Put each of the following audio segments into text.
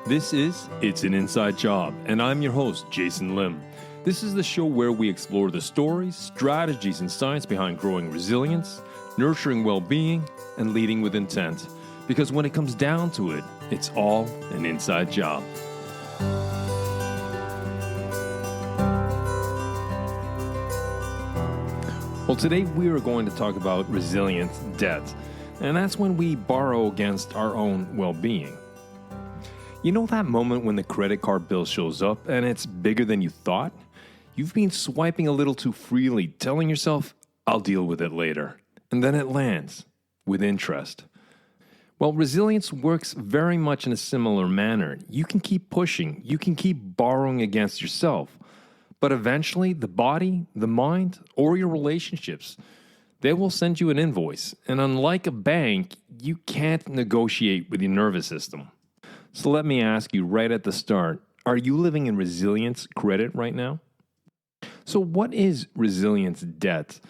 This is It's an Inside Job, and I'm your host, Jason Lim. This is the show where we explore the stories, strategies, and science behind growing resilience, nurturing well-being, and leading with intent. Because when it comes down to it, it's all an inside job. Well, today we are going to talk about resilient debt, and that's when we borrow against our own well-being. You know that moment when the credit card bill shows up and it's bigger than you thought? You've been swiping a little too freely, telling yourself, I'll deal with it later. And then it lands with interest. Well, resilience works very much in a similar manner. You can keep pushing, you can keep borrowing against yourself. But eventually, the body, the mind, or your relationships, they will send you an invoice. And unlike a bank, you can't negotiate with your nervous system. So let me ask you right at the start, are you living in resilience credit right now? So what is resilience debt?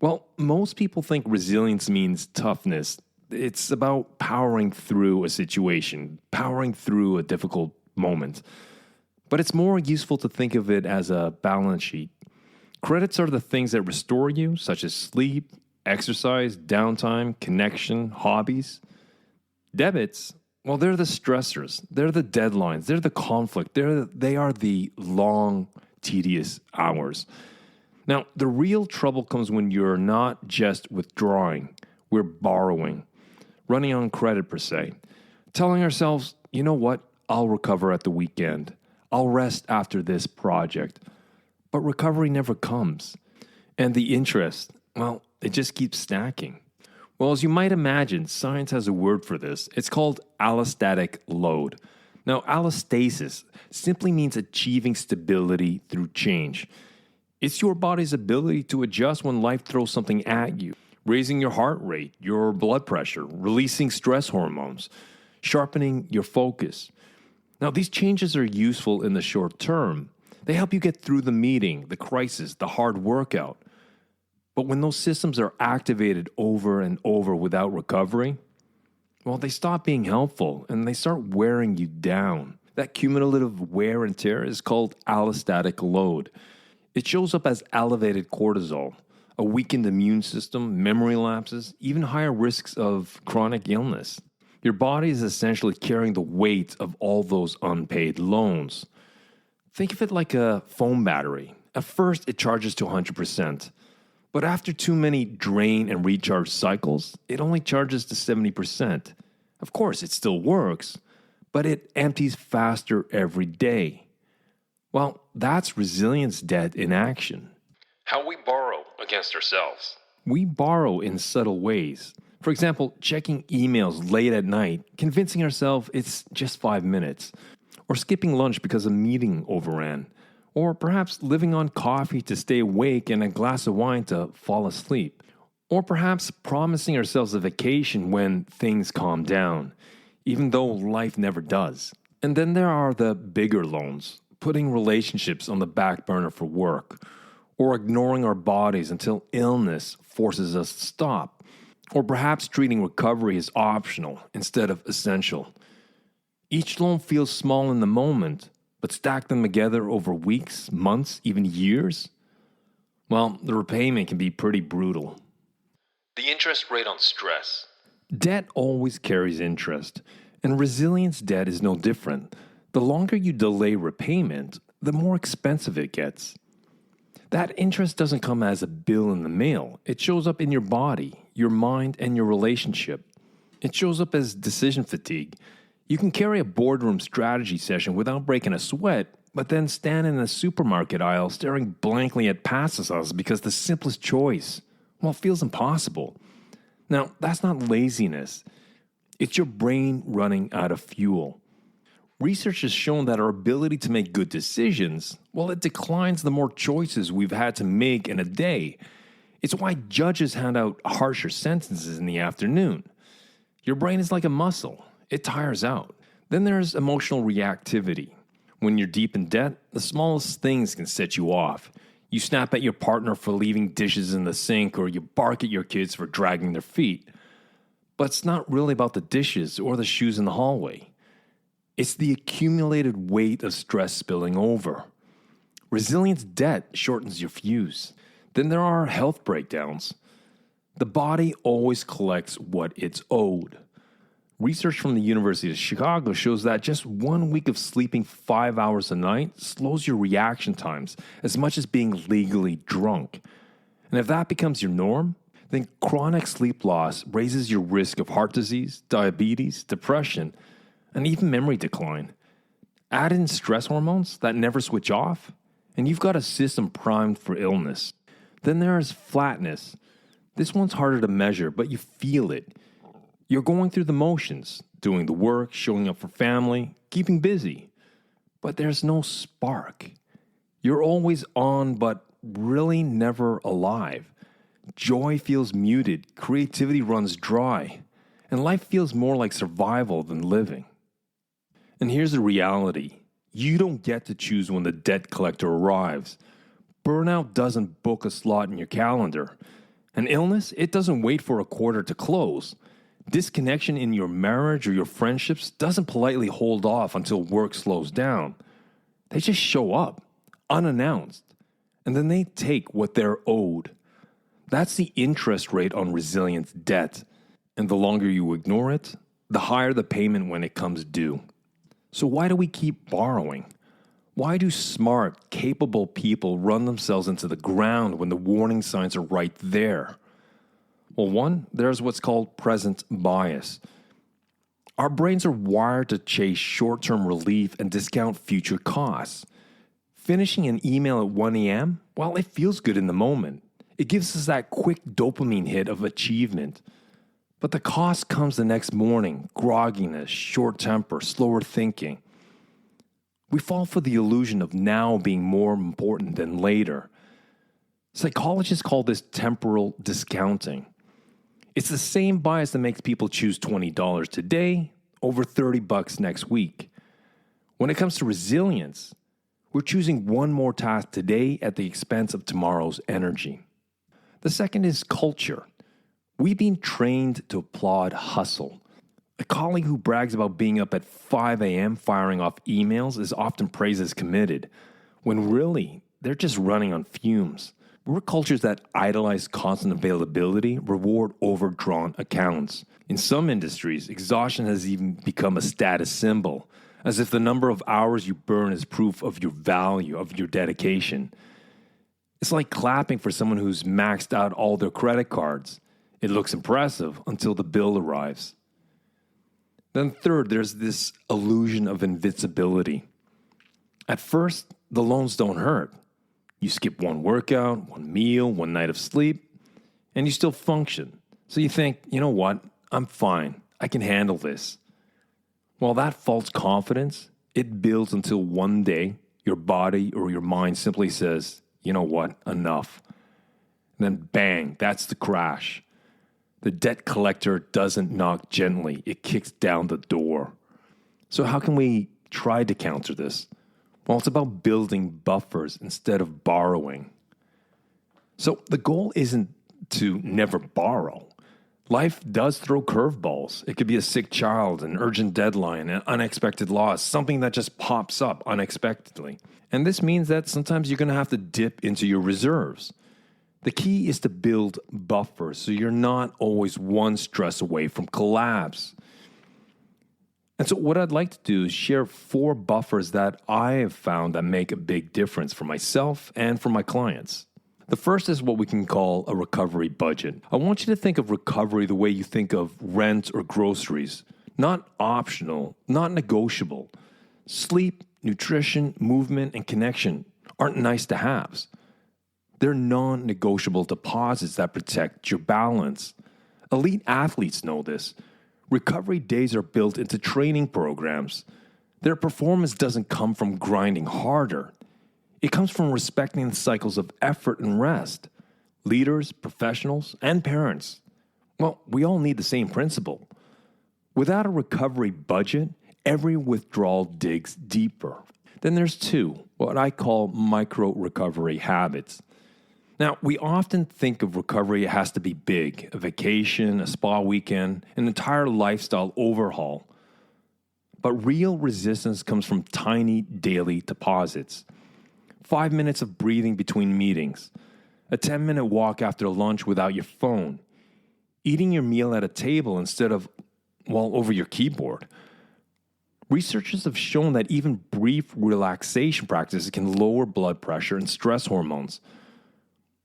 Well, most people think resilience means toughness. It's about powering through a situation, powering through a difficult moment. But it's more useful to think of it as a balance sheet. Credits are the things that restore you, such as sleep, exercise, downtime, connection, hobbies. Debits, well, they're the stressors, they're the deadlines, they're the conflict, they are the long, tedious hours. Now, the real trouble comes when you're not just withdrawing, we're borrowing, running on credit per se, telling ourselves, you know what, I'll recover at the weekend. I'll rest after this project. But recovery never comes. And the interest, well, it just keeps stacking. Well, as you might imagine, science has a word for this. It's called allostatic load. Now, allostasis simply means achieving stability through change. It's your body's ability to adjust when life throws something at you, raising your heart rate, your blood pressure, releasing stress hormones, sharpening your focus. Now, these changes are useful in the short term. They help you get through the meeting, the crisis, the hard workout. But when those systems are activated over and over without recovery, well, they stop being helpful and they start wearing you down. That cumulative wear and tear is called allostatic load. It shows up as elevated cortisol, a weakened immune system, memory lapses, even higher risks of chronic illness. Your body is essentially carrying the weight of all those unpaid loans. Think of it like a phone battery. At first, it charges to 100%. But after too many drain and recharge cycles, it only charges to 70%. Of course, it still works, but it empties faster every day. Well, that's resilience debt in action. How we borrow against ourselves. We borrow in subtle ways. For example, checking emails late at night, convincing ourselves it's just 5 minutes, or skipping lunch because a meeting overran, or perhaps living on coffee to stay awake and a glass of wine to fall asleep, or perhaps promising ourselves a vacation when things calm down, even though life never does. And then there are the bigger loans, putting relationships on the back burner for work, or ignoring our bodies until illness forces us to stop. Or perhaps treating recovery as optional instead of essential. Each loan feels small in the moment, but stack them together over weeks, months, even years, well, the repayment can be pretty brutal. The interest rate on stress. Debt always carries interest, and resilience debt is no different. The longer you delay repayment, the more expensive it gets. That interest doesn't come as a bill in the mail. It shows up in your body, your mind, and your relationship. It shows up as decision fatigue. You can carry a boardroom strategy session without breaking a sweat, but then stand in the supermarket aisle staring blankly at pasta sauce because the simplest choice, well, feels impossible. Now, that's not laziness. It's your brain running out of fuel. Research has shown that our ability to make good decisions, well, it declines the more choices we've had to make in a day. It's why judges hand out harsher sentences in the afternoon. Your brain is like a muscle. It tires out. Then there's emotional reactivity. When you're deep in debt, the smallest things can set you off. You snap at your partner for leaving dishes in the sink, or you bark at your kids for dragging their feet. But it's not really about the dishes or the shoes in the hallway. It's the accumulated weight of stress spilling over. Resilience debt shortens your fuse. Then there are health breakdowns. The body always collects what it's owed. Research from the University of Chicago shows that just 1 week of sleeping 5 hours a night slows your reaction times as much as being legally drunk. And if that becomes your norm, then chronic sleep loss raises your risk of heart disease, diabetes, depression, and even memory decline. Add in stress hormones that never switch off, and you've got a system primed for illness. Then there's flatness. This one's harder to measure, but you feel it. You're going through the motions, doing the work, showing up for family, keeping busy. But there's no spark. You're always on, but really never alive. Joy feels muted, creativity runs dry, and life feels more like survival than living. And here's the reality. You don't get to choose when the debt collector arrives. Burnout doesn't book a slot in your calendar. An illness, it doesn't wait for a quarter to close. Disconnection in your marriage or your friendships doesn't politely hold off until work slows down. They just show up, unannounced, and then they take what they're owed. That's the interest rate on resilience debt, and the longer you ignore it, the higher the payment when it comes due. So why do we keep borrowing? Why do smart, capable people run themselves into the ground when the warning signs are right there? Well, one, there's what's called present bias. Our brains are wired to chase short-term relief and discount future costs. Finishing an email at 1 a.m., well, it feels good in the moment. It gives us that quick dopamine hit of achievement. But the cost comes the next morning: grogginess, short temper, slower thinking. We fall for the illusion of now being more important than later. Psychologists call this temporal discounting. It's the same bias that makes people choose $20 today over $30 next week. When it comes to resilience, we're choosing one more task today at the expense of tomorrow's energy. The second is culture. We've been trained to applaud hustle. A colleague who brags about being up at 5 a.m. firing off emails is often praised as committed, when really, they're just running on fumes. We're cultures that idolize constant availability, reward overdrawn accounts. In some industries, exhaustion has even become a status symbol, as if the number of hours you burn is proof of your value, of your dedication. It's like clapping for someone who's maxed out all their credit cards. It looks impressive until the bill arrives. Then third, there's this illusion of invincibility. At first, the loans don't hurt. You skip one workout, one meal, one night of sleep, and you still function. So you think, you know what, I'm fine. I can handle this. Well, that false confidence, it builds until one day your body or your mind simply says, you know what, enough. And then bang, that's the crash. The debt collector doesn't knock gently. It kicks down the door. So how can we try to counter this? Well, it's about building buffers instead of borrowing. So the goal isn't to never borrow. Life does throw curveballs. It could be a sick child, an urgent deadline, an unexpected loss, something that just pops up unexpectedly. And this means that sometimes you're going to have to dip into your reserves. The key is to build buffers so you're not always one stress away from collapse. And so what I'd like to do is share 4 buffers that I have found that make a big difference for myself and for my clients. The first is what we can call a recovery budget. I want you to think of recovery the way you think of rent or groceries. Not optional, not negotiable. Sleep, nutrition, movement, and connection aren't nice to haves. They're non-negotiable deposits that protect your balance. Elite athletes know this. Recovery days are built into training programs. Their performance doesn't come from grinding harder. It comes from respecting the cycles of effort and rest. Leaders, professionals, and parents, well, we all need the same principle. Without a recovery budget, every withdrawal digs deeper. Then there's 2, what I call micro-recovery habits. Now, we often think of recovery has to be big, a vacation, a spa weekend, an entire lifestyle overhaul. But real resistance comes from tiny daily deposits. 5 minutes of breathing between meetings, a 10-minute walk after lunch without your phone, eating your meal at a table instead of, over your keyboard. Researchers have shown that even brief relaxation practices can lower blood pressure and stress hormones.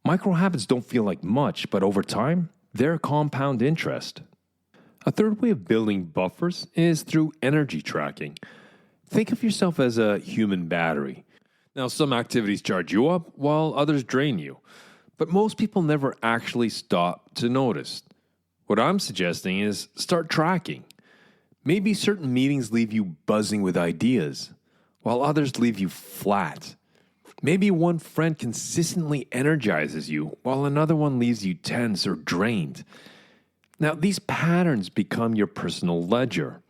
Micro habits don't feel like much, but over time, they're compound interest. A third way of building buffers is through energy tracking. Think of yourself as a human battery. Now, some activities charge you up while others drain you, but most people never actually stop to notice. What I'm suggesting is start tracking. Maybe certain meetings leave you buzzing with ideas, while others leave you flat. Maybe one friend consistently energizes you, while another one leaves you tense or drained. Now, these patterns become your personal ledger.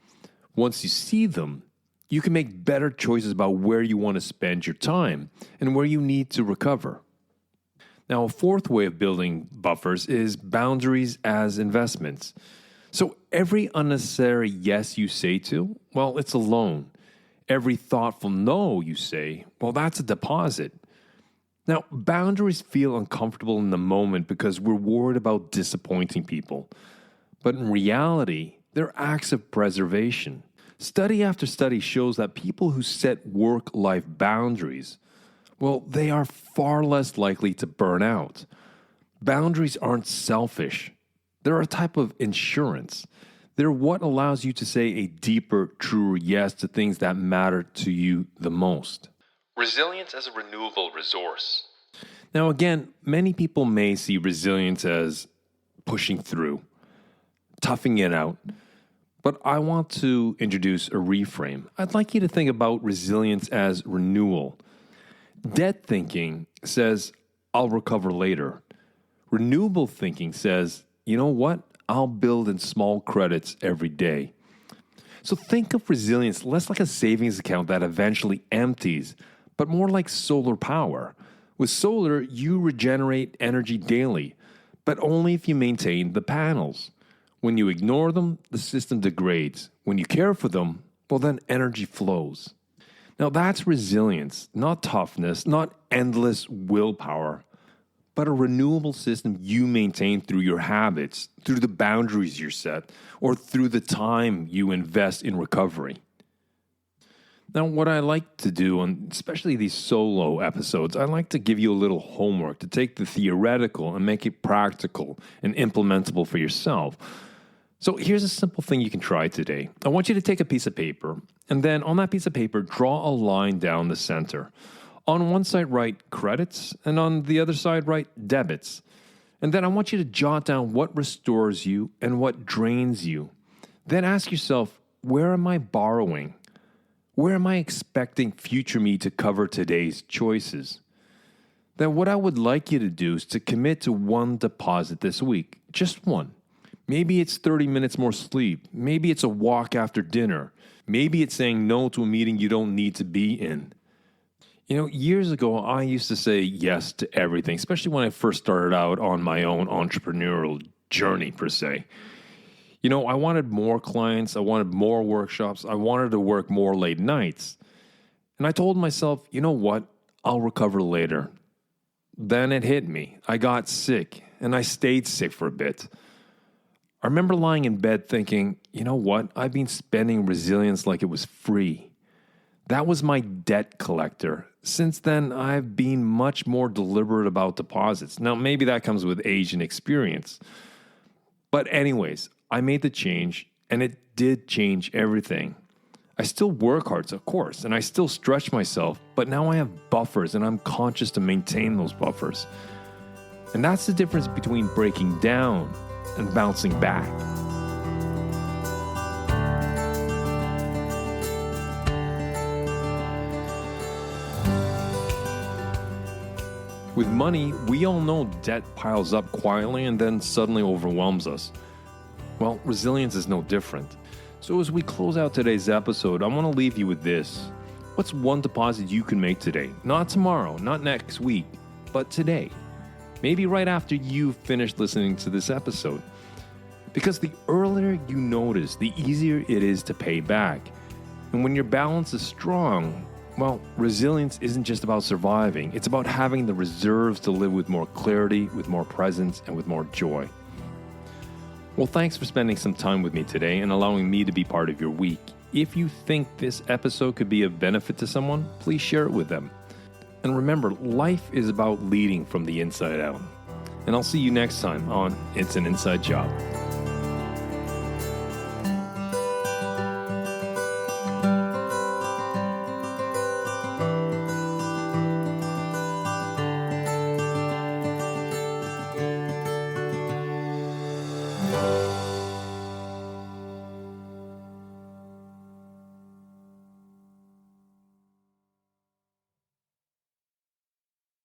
Once you see them, you can make better choices about where you want to spend your time and where you need to recover. Now, a fourth way of building buffers is boundaries as investments. So every unnecessary yes you say to, it's a loan. Every thoughtful no you say, that's a deposit. Now, boundaries feel uncomfortable in the moment because we're worried about disappointing people. But in reality, they're acts of preservation. Study after study shows that people who set work-life boundaries, they are far less likely to burn out. Boundaries aren't selfish. They're a type of insurance. They're what allows you to say a deeper, truer yes to things that matter to you the most. Resilience as a renewable resource. Now, again, many people may see resilience as pushing through, toughing it out. But I want to introduce a reframe. I'd like you to think about resilience as renewal. Debt thinking says, I'll recover later. Renewable thinking says, you know what? I'll build in small credits every day. So think of resilience less like a savings account that eventually empties, but more like solar power. With solar, you regenerate energy daily, but only if you maintain the panels. When you ignore them, the system degrades. When you care for them, then energy flows. Now that's resilience, not toughness, not endless willpower, but a renewable system you maintain through your habits, through the boundaries you set, or through the time you invest in recovery. Now, what I like to do, on especially these solo episodes, I like to give you a little homework to take the theoretical and make it practical and implementable for yourself. So here's a simple thing you can try today. I want you to take a piece of paper, and then on that piece of paper, draw a line down the center. On one side, write credits, and on the other side, write debits. And then I want you to jot down what restores you and what drains you. Then ask yourself, where am I borrowing? Where am I expecting future me to cover today's choices? Then what I would like you to do is to commit to one deposit this week, just one. Maybe it's 30 minutes more sleep. Maybe it's a walk after dinner. Maybe it's saying no to a meeting you don't need to be in. Years ago, I used to say yes to everything, especially when I first started out on my own entrepreneurial journey, per se. I wanted more clients. I wanted more workshops. I wanted to work more late nights. And I told myself, you know what? I'll recover later. Then it hit me. I got sick, and I stayed sick for a bit. I remember lying in bed thinking, you know what? I've been spending resilience like it was free. That was my debt collector. Since then, I've been much more deliberate about deposits. Now, maybe that comes with age and experience. But anyways, I made the change, and it did change everything. I still work hard, of course, and I still stretch myself, but now I have buffers, and I'm conscious to maintain those buffers. And that's the difference between breaking down and bouncing back. With money, we all know debt piles up quietly and then suddenly overwhelms us. Well, resilience is no different. So as we close out today's episode, I want to leave you with this. What's one deposit you can make today? Not tomorrow, not next week, but today. Maybe right after you've finished listening to this episode. Because the earlier you notice, the easier it is to pay back. And when your balance is strong, well, resilience isn't just about surviving. It's about having the reserves to live with more clarity, with more presence, and with more joy. Well, thanks for spending some time with me today and allowing me to be part of your week. If you think this episode could be of benefit to someone, please share it with them. And remember, life is about leading from the inside out. And I'll see you next time on It's an Inside Job.